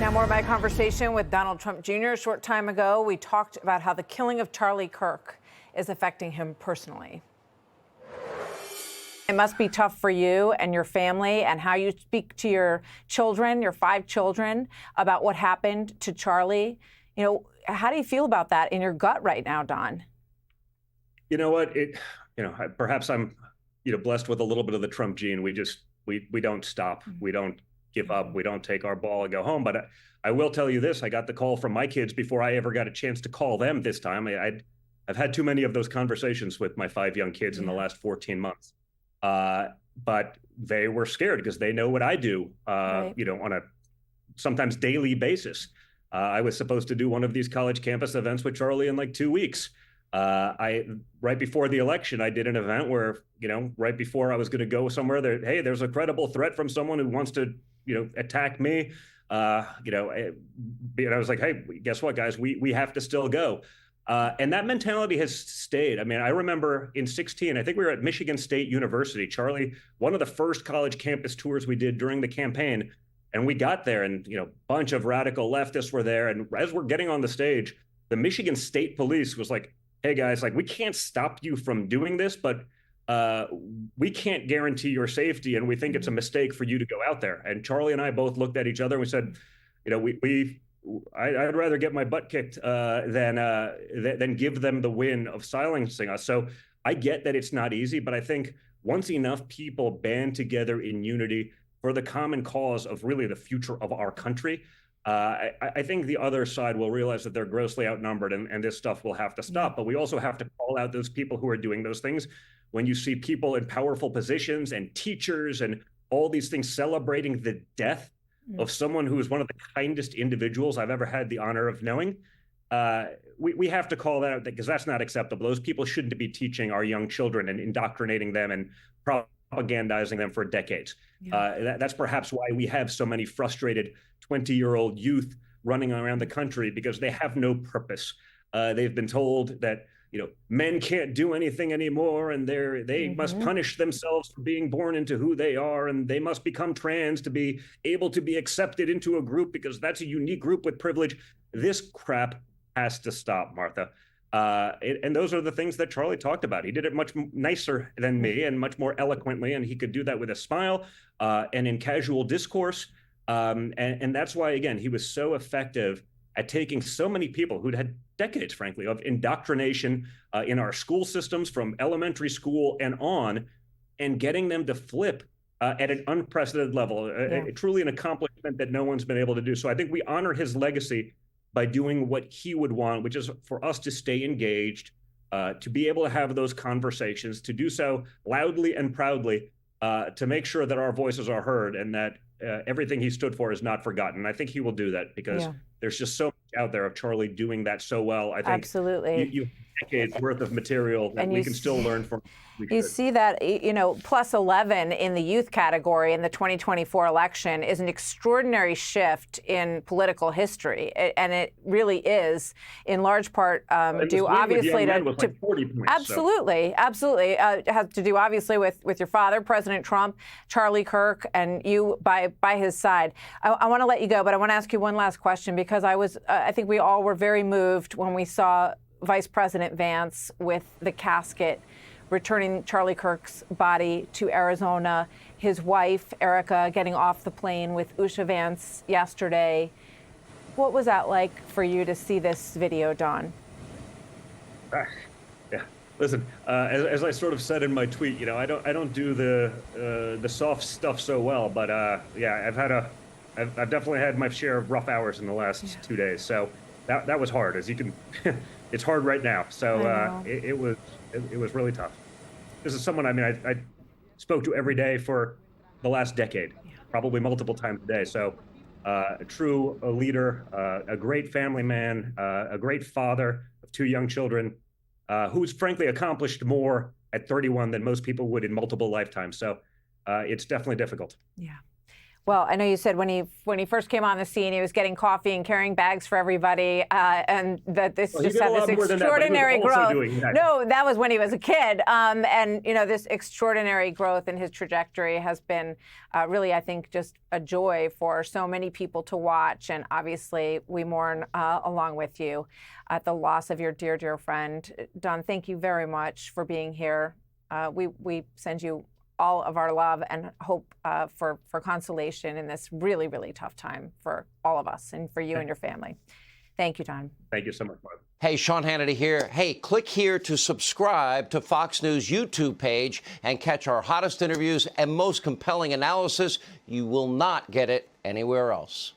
Now, more of my conversation with Donald Trump Jr. A short time ago, we talked about how the killing of Charlie Kirk is affecting him personally. It must be tough for you and your family and how you speak to your children, your 5 children, about what happened to Charlie. You know, how do you feel about that in your gut right now, Don? You know what? Perhaps I'm, blessed with a little bit of the Trump gene. We don't stop. We don't give up. We don't take our ball and go home. But I will tell you this: I got the call from my kids before I ever got a chance to call them this time. I've had too many of those conversations with my 5 young kids in the last 14 months. But they were scared because they know what I do, Right. on a sometimes daily basis. I was supposed to do one of these college campus events with Charlie in like 2 weeks. I Right before the election, I did an event where, right before I was going to go somewhere, hey, there's a credible threat from someone who wants to, attack me. And I was like, hey, guess what, guys? We have to still go. And that mentality has stayed. I mean, I remember in 16, I think we were at Michigan State University. Charlie, one of the first college campus tours we did during the campaign. And we got there and, a bunch of radical leftists were there. And as we're getting on the stage, the Michigan State Police was like, hey, guys, like, we can't stop you from doing this, but we can't guarantee your safety. And we think it's a mistake for you to go out there. And Charlie and I both looked at each other and we said, I'd rather get my butt kicked than give them the win of silencing us. So I get that it's not easy, but I think once enough people band together in unity for the common cause of really the future of our country, I think the other side will realize that they're grossly outnumbered and this stuff will have to stop. But we also have to call out those people who are doing those things. When you see people in powerful positions and teachers and all these things celebrating the death of someone who is one of the kindest individuals I've ever had the honor of knowing, we have to call that out because that's not acceptable. Those people shouldn't be teaching our young children and indoctrinating them and propagandizing them for decades. That's perhaps why we have so many frustrated 20-year-old youth running around the country, because they have no purpose. They've been told that men can't do anything anymore, and they must punish themselves for being born into who they are, and they must become trans to be able to be accepted into a group because that's a unique group with privilege. This crap has to stop, Martha. And those are the things that Charlie talked about. He did it much nicer than me and much more eloquently, and he could do that with a smile and in casual discourse. And that's why, again, he was so effective at taking so many people who'd had decades, frankly, of indoctrination in our school systems from elementary school and on, and getting them to flip at an unprecedented level. Truly an accomplishment that no one's been able to do. So I think we honor his legacy by doing what he would want, which is for us to stay engaged, to be able to have those conversations, to do so loudly and proudly, to make sure that our voices are heard and that everything he stood for is not forgotten. I think he will do that because there's just so much out there of Charlie doing that so well. I think Absolutely. you decades worth of material that we can still learn from. You see that, plus 11 in the youth category in the 2024 election is an extraordinary shift in political history. And it really is, in large part, due obviously to, like 40 points, absolutely, absolutely. It has to do obviously with your father, President Trump, Charlie Kirk, and you by his side. I want to let you go, but I want to ask you one last question because I think we all were very moved when we saw Vice President Vance with the casket returning Charlie Kirk's body to Arizona, his wife, Erica, getting off the plane with Usha Vance yesterday. What was that like for you to see this video, Don? Listen, as I sort of said in my tweet, I don't do the soft stuff so well, but I've definitely had my share of rough hours in the last 2 days. So that was hard, as you can. It's hard right now. So it was really tough. This is someone I spoke to every day for the last decade, probably multiple times a day. So a true leader, a great family man, a great father of 2 young children, who's frankly accomplished more at 31 than most people would in multiple lifetimes. So it's definitely difficult. Yeah. Well, I know you said when he first came on the scene, he was getting coffee and carrying bags for everybody, and that this just had this extraordinary growth. No, that was when he was a kid, and this extraordinary growth in his trajectory has been really, I think, just a joy for so many people to watch. And obviously, we mourn along with you at the loss of your dear, dear friend. Don, thank you very much for being here. We send you all of our love and hope for consolation in this really, really tough time for all of us and for you and your family. Thank you, Don. Thank you so much, Mark. Hey, Sean Hannity here. Hey, click here to subscribe to Fox News YouTube page and catch our hottest interviews and most compelling analysis. You will not get it anywhere else.